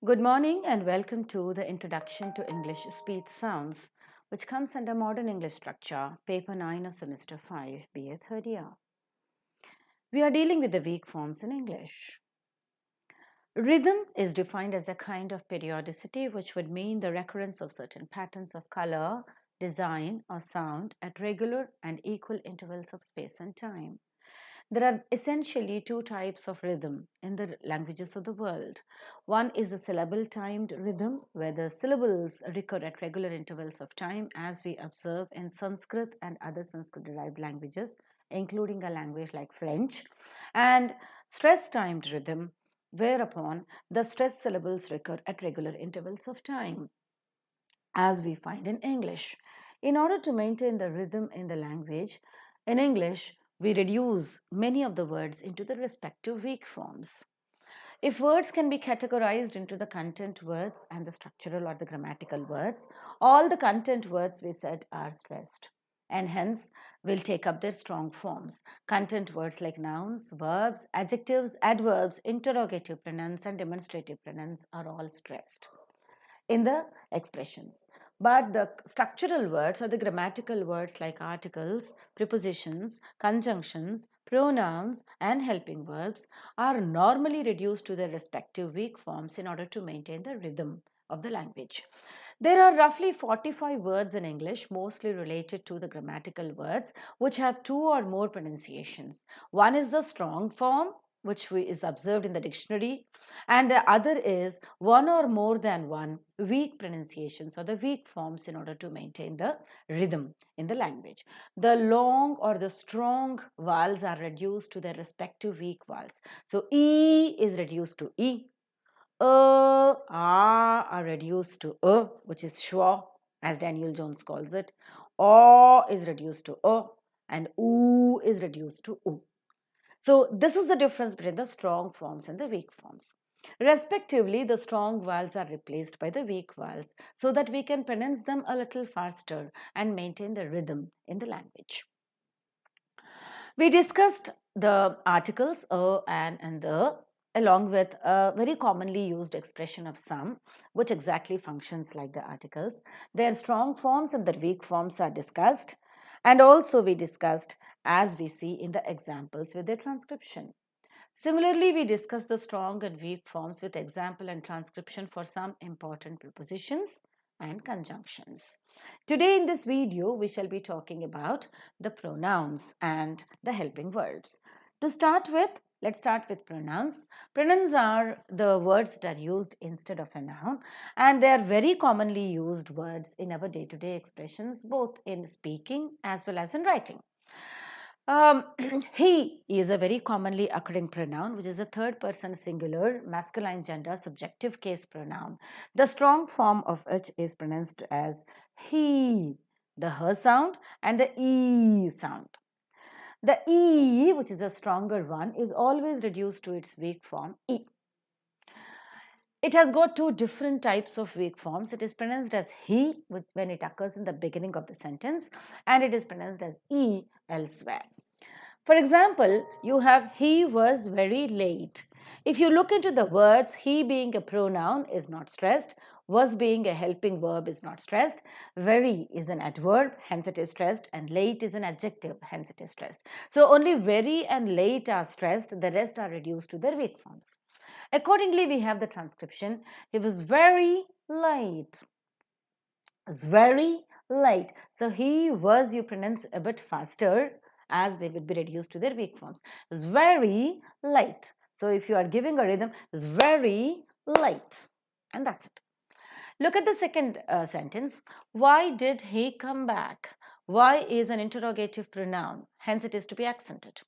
Good morning and welcome to the Introduction to English Speech Sounds, which comes under Modern English Structure, Paper 9 of Semester 5, BA 3rd year. We are dealing with the weak forms in English. Rhythm is defined as a kind of periodicity, which would mean the recurrence of certain patterns of color, design, or sound at regular and equal intervals of space and time. There are essentially two types of rhythm in the languages of the world. One is the syllable timed rhythm, where the syllables recur at regular intervals of time, as we observe in Sanskrit and other Sanskrit derived languages, including a language like French, and stress timed rhythm, whereupon the stressed syllables recur at regular intervals of time, as we find in English. In order to maintain the rhythm in the language, in English, we reduce many of the words into the respective weak forms. If words can be categorized into the content words and the structural or the grammatical words, all the content words we said are stressed and hence will take up their strong forms. Content words like nouns, verbs, adjectives, adverbs, interrogative pronouns, and demonstrative pronouns are all stressed in the expressions. But the structural words or the grammatical words like articles, prepositions, conjunctions, pronouns, and helping verbs are normally reduced to their respective weak forms in order to maintain the rhythm of the language. There are roughly 45 words in English, mostly related to the grammatical words, which have two or more pronunciations. One is the strong form, which is observed in the dictionary, and the other is one or more than one weak pronunciations or the weak forms in order to maintain the rhythm in the language. The long or the strong vowels are reduced to their respective weak vowels. So E is reduced to E, are reduced to which is schwa, as Daniel Jones calls it. O is reduced to and oo is reduced to oo. So this is the difference between the strong forms and the weak forms. Respectively, the strong vowels are replaced by the weak vowels so that we can pronounce them a little faster and maintain the rhythm in the language. We discussed the articles a, an, and the, along with a very commonly used expression of some, which exactly functions like the articles. Their strong forms and their weak forms are discussed. And also we discussed, as we see in the examples with the transcription. Similarly, we discussed the strong and weak forms with example and transcription for some important prepositions and conjunctions. Today in this video, we shall be talking about the pronouns and the helping verbs. To start with, let's start with pronouns. Pronouns are the words that are used instead of a noun, and they are very commonly used words in our day-to-day expressions, both in speaking as well as in writing. He is a very commonly occurring pronoun, which is a third person singular, masculine gender, subjective case pronoun. The strong form of which is pronounced as he, the her sound, and the e sound. The e, which is a stronger one, is always reduced to its weak form, e. It has got two different types of weak forms. It is pronounced as he, which when it occurs in the beginning of the sentence, and it is pronounced as e elsewhere. For example, you have he was very late. If you look into the words, he being a pronoun is not stressed, was being a helping verb is not stressed, very is an adverb, hence it is stressed, and late is an adjective, hence it is stressed. So only very and late are stressed, the rest are reduced to their weak forms. Accordingly, we have the transcription. He was very late. It's very late. So he was, you pronounce a bit faster, as they would be reduced to their weak forms. It was very late. So if you are giving a rhythm, it was very late. And that's it. Look at the second sentence. Why did he come back? Why is an interrogative pronoun. Hence it is to be accented.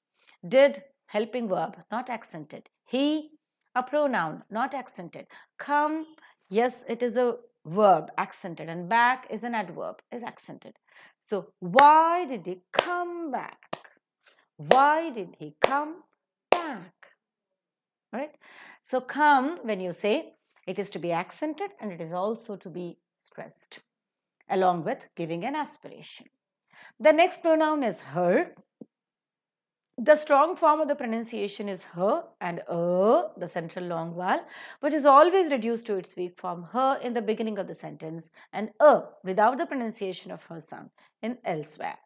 Did, helping verb, not accented. He, a pronoun, not accented. Come, yes, it is a verb, accented. And back is an adverb, is accented. So why did he come back? Why did he come back? All right. So come, when you say, it is to be accented and it is also to be stressed, along with giving an aspiration. The next pronoun is her. The strong form of the pronunciation is her and the central long vowel, which is always reduced to its weak form her in the beginning of the sentence and without the pronunciation of her sound in elsewhere.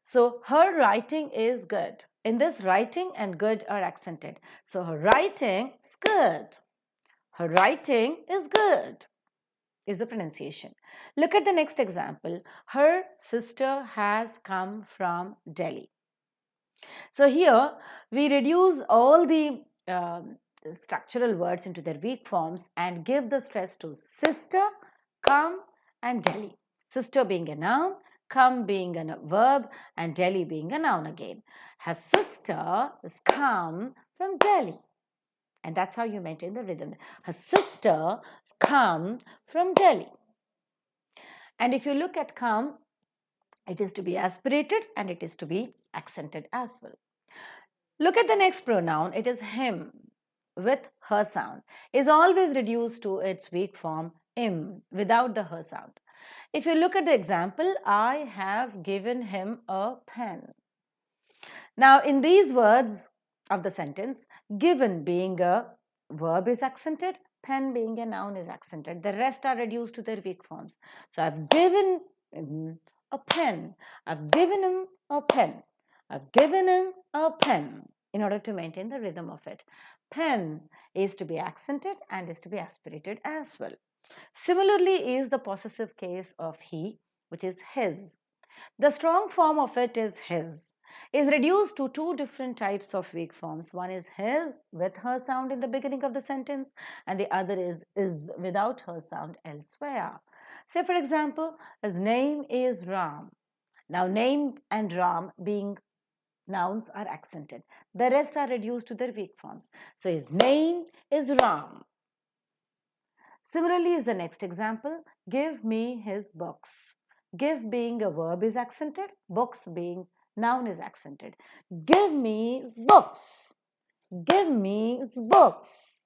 So her writing is good. In this, writing and good are accented. So her writing is good. Her writing is good is the pronunciation. Look at the next example. Her sister has come from Delhi. So here we reduce all the structural words into their weak forms and give the stress to sister, come and Delhi. Sister being a noun, come being a verb and Delhi being a noun again. Her sister has come from Delhi. And that's how you maintain the rhythm. Her sister has come from Delhi. And if you look at come, it is to be aspirated and it is to be accented as well. Look at the next pronoun. It is him with her sound. Is always reduced to its weak form im without the her sound. If you look at the example, I have given him a pen. Now, in these words of the sentence, given being a verb is accented, pen being a noun is accented. The rest are reduced to their weak forms. So, I've given him a pen. I've given him a pen. I've given him a pen in order to maintain the rhythm of it. Pen is to be accented and is to be aspirated as well. Similarly is the possessive case of he, which is his. The strong form of it is reduced to two different types of weak forms. One is his with her sound in the beginning of the sentence and the other is without her sound elsewhere. Say for example, his name is Ram. Now name and Ram being nouns are accented. The rest are reduced to their weak forms. So his name is Ram. Similarly is the next example, give me his books. Give being a verb is accented, books being noun is accented. Give me books. Give me books.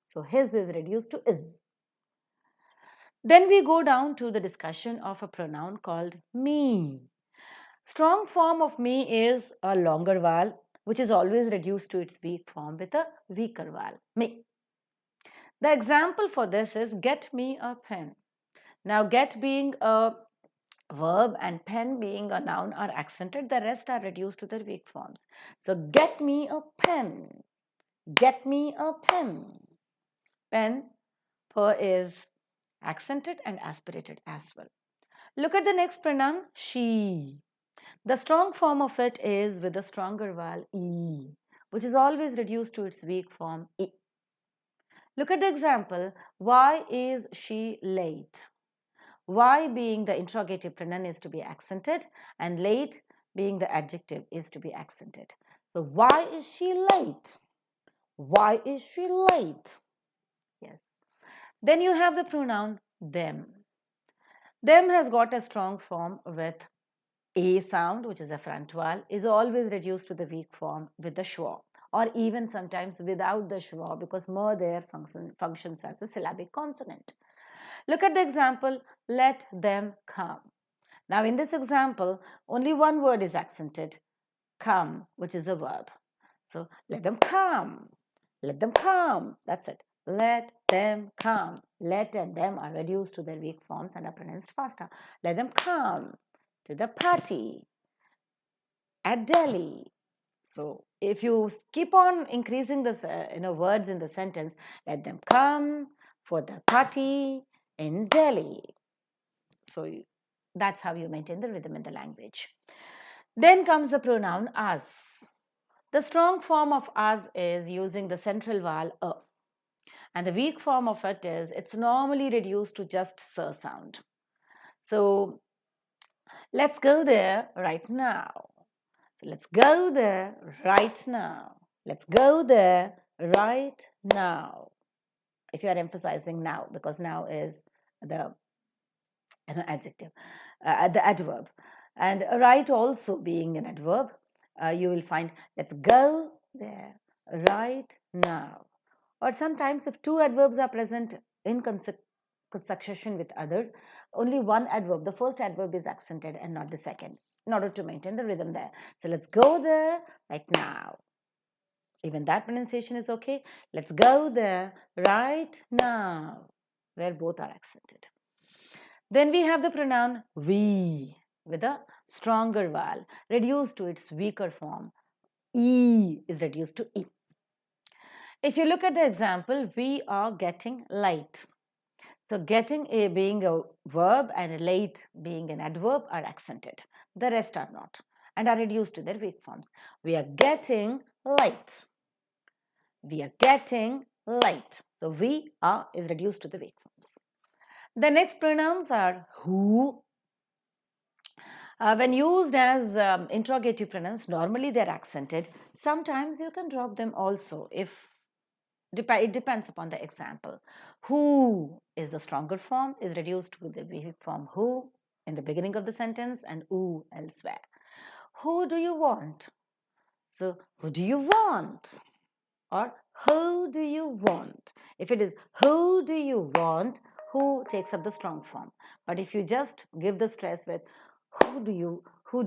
So his is reduced to is. Then we go down to the discussion of a pronoun called me. Strong form of me is a longer vowel, which is always reduced to its weak form with a weaker vowel, me. The example for this is get me a pen. Now, get being a verb and pen being a noun are accented. The rest are reduced to their weak forms. So, get me a pen. Get me a pen. Pen, per is accented and aspirated as well. Look at the next pronoun, she. The strong form of it is with a stronger vowel, e, which is always reduced to its weak form, e. Look at the example, why is she late? Why being the interrogative pronoun is to be accented and late being the adjective is to be accented. So, why is she late? Why is she late? Yes. Then you have the pronoun them. Them has got a strong form with a sound, which is a front vowel, is always reduced to the weak form with the schwa, or even sometimes without the schwa because more there functions as a syllabic consonant. Look at the example, let them come. Now in this example, only one word is accented, come, which is a verb. So let them come, let them come, that's it. Let them come. Let and them are reduced to their weak forms and are pronounced faster. Let them come to the party at Delhi. So if you keep on increasing the words in the sentence, let them come for the party in Delhi. So that's how you maintain the rhythm in the language. Then comes the pronoun us. The strong form of us is using the central vowel a. And the weak form of it is it's normally reduced to just s sound. So let's go there right now. So let's go there right now. Let's go there right now. If you are emphasizing now, because now is the adjective, the adverb. And right also being an adverb, you will find let's go there right now. Or sometimes if two adverbs are present in succession with other, only one adverb, the first adverb is accented and not the second. in order to maintain the rhythm there. So let's go there right now. Even that pronunciation is okay. Let's go there right now, where both are accented. Then we have the pronoun we with a stronger vowel reduced to its weaker form. E is reduced to E. If you look at the example, we are getting light. So getting a being a verb and late being an adverb are accented. The rest are not and are reduced to their weak forms. We are getting light. We are getting light. So we are is reduced to the weak forms. The next pronouns are who. When used as interrogative pronouns, normally they're accented. Sometimes you can drop them also if it depends upon the example. Who is the stronger form is reduced to the weak form who in the beginning of the sentence and who elsewhere. Who do you want? So who do you want? Or who do you want? If it is who do you want, who takes up the strong form. But if you just give the stress with who do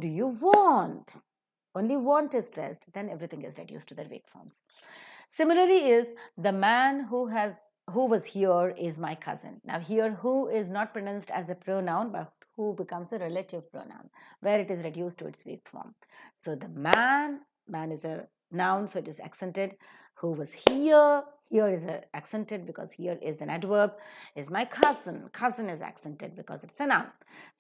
you want? Only want is stressed, then everything is reduced to their weak forms. Similarly is the man who was here is my cousin. Now here who is not pronounced as a pronoun but who becomes a relative pronoun where it is reduced to its weak form. So the man is a noun, so it is accented. Who was here is accented because here is an adverb. Is my cousin is accented because it's a noun.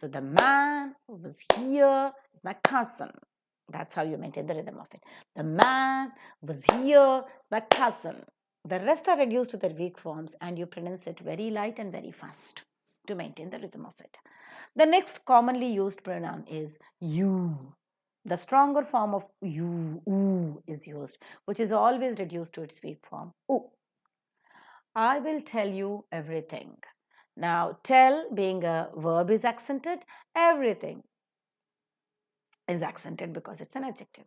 So the man who was here is my cousin. That's how you maintain the rhythm of it. The man was here, my cousin. The rest are reduced to their weak forms and you pronounce it very light and very fast to maintain the rhythm of it. The next commonly used pronoun is you. The stronger form of you, oo, is used, which is always reduced to its weak form, oo. I will tell you everything. Now, tell being a verb is accented, everything is accented because it's an adjective.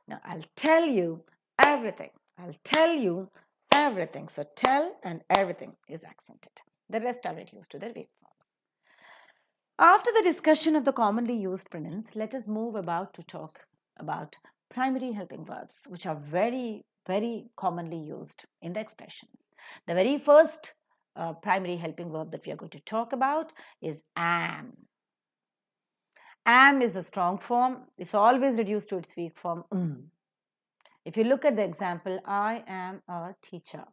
Now, I'll tell you everything. I'll tell you everything. So, tell and everything is accented. The rest are reduced to their weak forms. After the discussion of the commonly used pronouns, let us move about to talk about primary helping verbs, which are very, very commonly used in the expressions. The very first primary helping verb that we are going to talk about is am. Am is a strong form. It's always reduced to its weak form. If you look at the example, I am a teacher.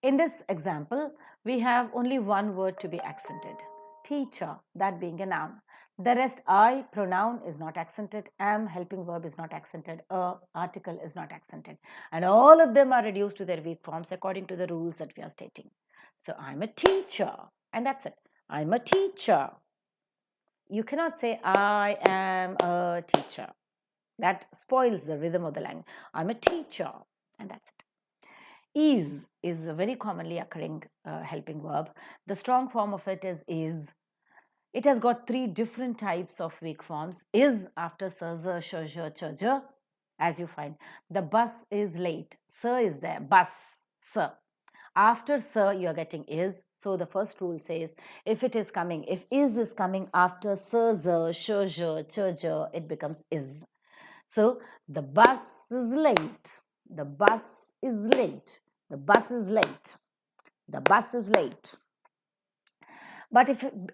In this example, we have only one word to be accented. Teacher, that being a noun. The rest, I pronoun is not accented. Am helping verb is not accented. A article is not accented. And all of them are reduced to their weak forms according to the rules that we are stating. So I'm a teacher. And that's it. I'm a teacher. You cannot say, I am a teacher. That spoils the rhythm of the language. I'm a teacher, and that's it. Is a very commonly occurring helping verb. The strong form of it is. It has got three different types of weak forms. Is after sir, sh, ch, j, as you find. The bus is late. Sir is there. Bus, sir. After sir, you are getting is. So the first rule says, if it is coming, if is coming after sir, sh, ch, j, it becomes is. So the bus is late. The bus is late. The bus is late. The bus is late. But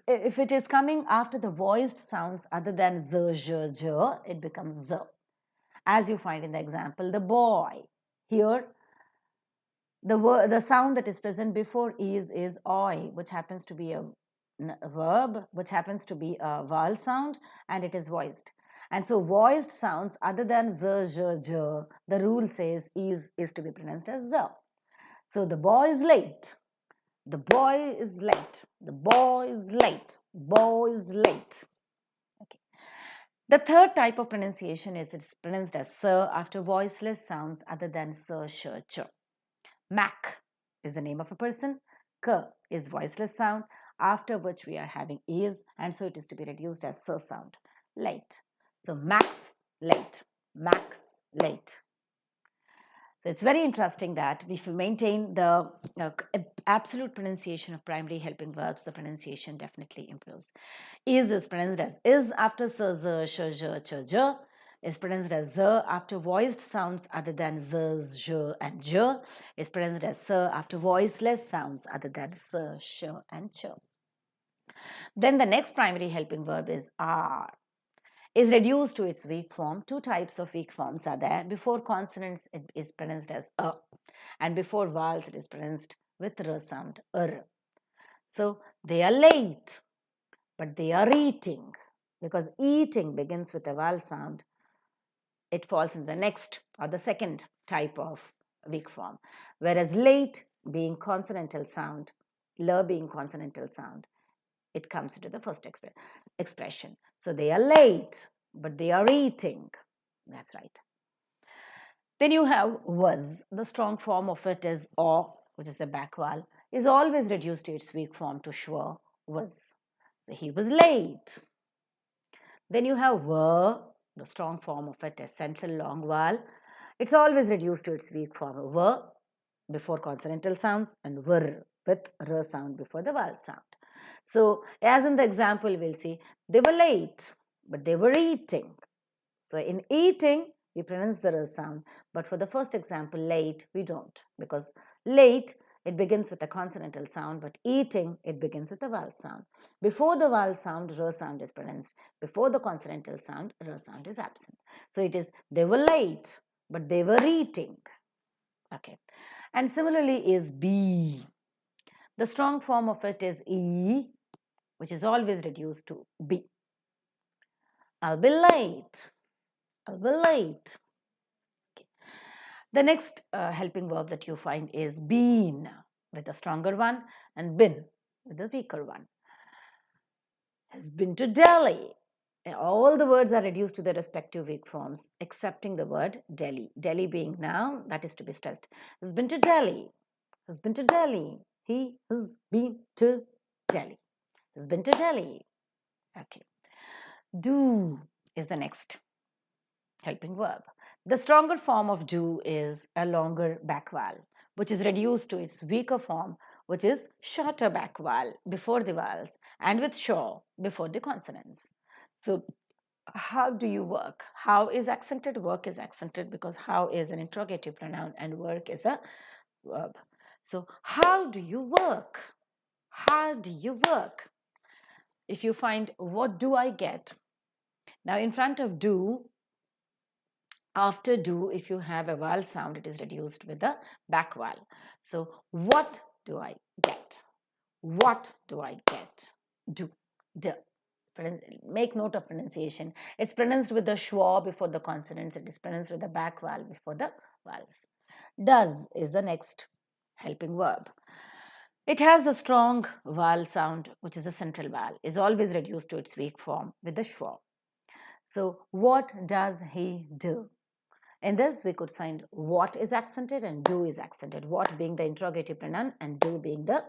if it is coming after the voiced sounds other than z, j, j, it becomes z. As you find in the example, the boy. Here, the sound that is present before is oi, which happens to be a verb, which happens to be a vowel sound, and it is voiced. And so voiced sounds other than z, j, j, the rule says is to be pronounced as z. So the boy is late. The boy is late. The boy is late. Boy is late. Okay. The third type of pronunciation is it's pronounced as sir after voiceless sounds other than sir, sh, ch. Mac is the name of a person. K is voiceless sound after which we are having is, and so it is to be reduced as sir sound. Late. So Max late. Max late. So it's very interesting that if you maintain the absolute pronunciation of primary helping verbs, the pronunciation definitely improves. Is pronounced as is after s, z, sh, j, ch, j. Is pronounced as z after voiced sounds other than z, j, and j. Is pronounced as s after voiceless sounds other than s, sh, and ch. Then the next primary helping verb is are. Is reduced to its weak form. Two types of weak forms are there. Before consonants, it is pronounced as a, and before vowels, it is pronounced with r sound, So they are late, but they are eating, because eating begins with a vowel sound. It falls in the next or the second type of weak form, whereas late being consonantal sound, l being consonantal sound, it comes into the first expression. So they are late, but they are eating. That's right. Then you have was. The strong form of it is or, which is the back vowel, is always reduced to its weak form to schwa, was. So he was late. Then you have were. The strong form of it is central long vowel. It's always reduced to its weak form. Were before consonantal sounds and were with r sound before the vowel sound. So as in the example, we'll see they were late, but they were eating. So in eating, we pronounce the r sound, but for the first example, late, we don't, because late, it begins with a consonantal sound, but eating, it begins with a vowel sound. Before the vowel sound, r sound is pronounced. Before the consonantal sound, r sound is absent. So it is, they were late, but they were eating. Okay. And similarly is be. The strong form of it is e, which is always reduced to be. I'll be late. I'll be late. Okay. The next helping verb that you find is been with a stronger one and been with a weaker one. Has been to Delhi. All the words are reduced to their respective weak forms, excepting the word Delhi. Delhi being noun, that is to be stressed. Has been to Delhi. Has been to Delhi. He has been to Delhi. Has been to Delhi. Okay. Do is the next helping verb. The stronger form of do is a longer back vowel, which is reduced to its weaker form, which is shorter back vowel before the vowels and with shaw before the consonants. So how do you work? How is accented? Work is accented because how is an interrogative pronoun and work is a verb. So how do you work? How do you work? If you find what do I get? Now in front of do, after do, if you have a vowel sound, it is reduced with the back vowel. So what do I get? What do I get? Do. D. Make note of pronunciation. It's pronounced with the schwa before the consonants. It is pronounced with the back vowel before the vowels. Does is the next helping verb. It has the strong vowel sound, which is the central vowel, is always reduced to its weak form with the schwa. So what does he do? In this, we could find what is accented and do is accented. What being the interrogative pronoun and do being the,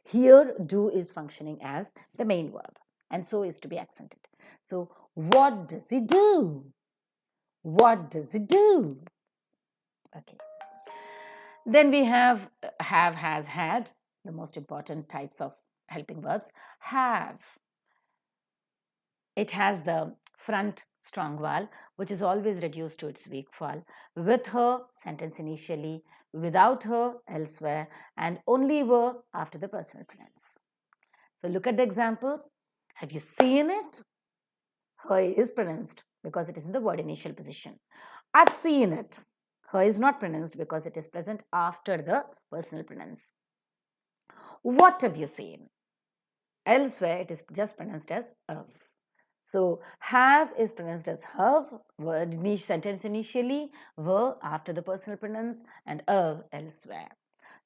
here do is functioning as the main verb and so is to be accented. So what does he do? What does he do? Okay. Then we have, has, had, the most important types of helping verbs. Have. It has the front strong vowel, which is always reduced to its weak vowel. With her, sentence initially, without her, elsewhere, and only were after the personal pronouns. So look at the examples. Have you seen it? Her is pronounced because it is in the word initial position. I've seen it. Her is not pronounced because it is present after the personal pronouns. What have you seen? Elsewhere, it is just pronounced as of. So have is pronounced as have, word sentence initially, were after the personal pronouns, and of elsewhere.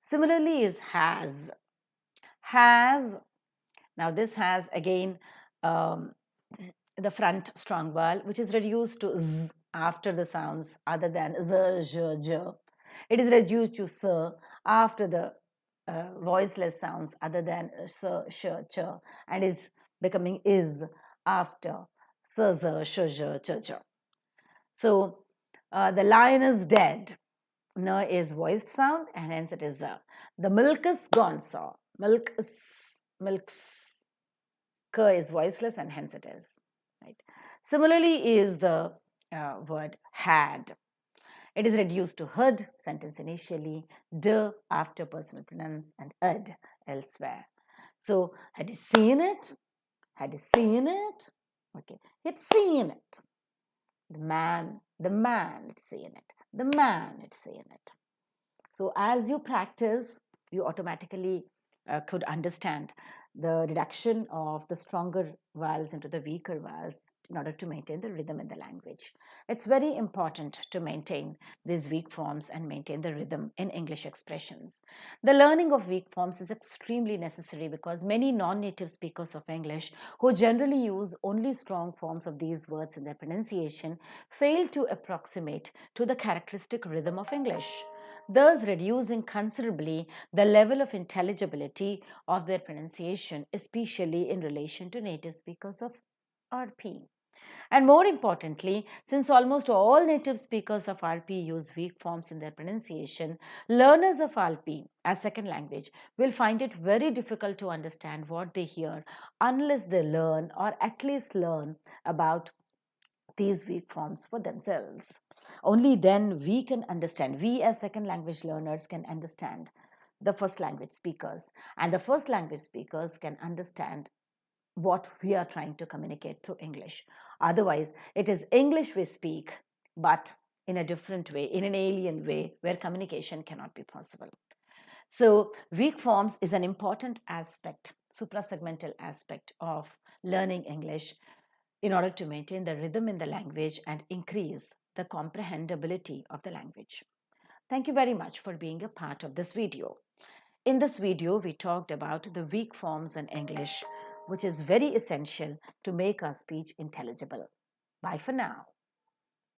Similarly is has. Has, now this has again the front strong vowel, which is reduced to z after the sounds other than z, j, j. It is reduced to s after the voiceless sounds other than s, sh, ch, and is becoming is after s, z, sh, j, ch, ch. So the lion is dead. N is voiced sound and hence it is a. The milk is gone, saw. Milks. K is voiceless and hence it is. Right. Similarly is the word had. It is reduced to had, sentence initially, d after personal pronouns, and ed elsewhere. So, had he seen it? Had he seen it? Okay, he'd seen it. The man had seen it. The man had seen it. So, as you practice, you automatically could understand the reduction of the stronger vowels into the weaker vowels in order to maintain the rhythm in the language. It's very important to maintain these weak forms and maintain the rhythm in English expressions. The learning of weak forms is extremely necessary because many non-native speakers of English who generally use only strong forms of these words in their pronunciation fail to approximate to the characteristic rhythm of English, thus reducing considerably the level of intelligibility of their pronunciation, especially in relation to native speakers of RP. And more importantly, since almost all native speakers of RP use weak forms in their pronunciation, learners of RP as second language will find it very difficult to understand what they hear unless they learn or at least learn about these weak forms for themselves. Only then we can understand, we as second language learners can understand the first language speakers, and the first language speakers can understand what we are trying to communicate through English. Otherwise, it is English we speak, but in a different way, in an alien way, where communication cannot be possible. So, weak forms is an important aspect, suprasegmental aspect of learning English in order to maintain the rhythm in the language and increase the comprehensibility of the language. Thank you very much for being a part of this video. In this video, we talked about the weak forms in English, which is very essential to make our speech intelligible. Bye for now.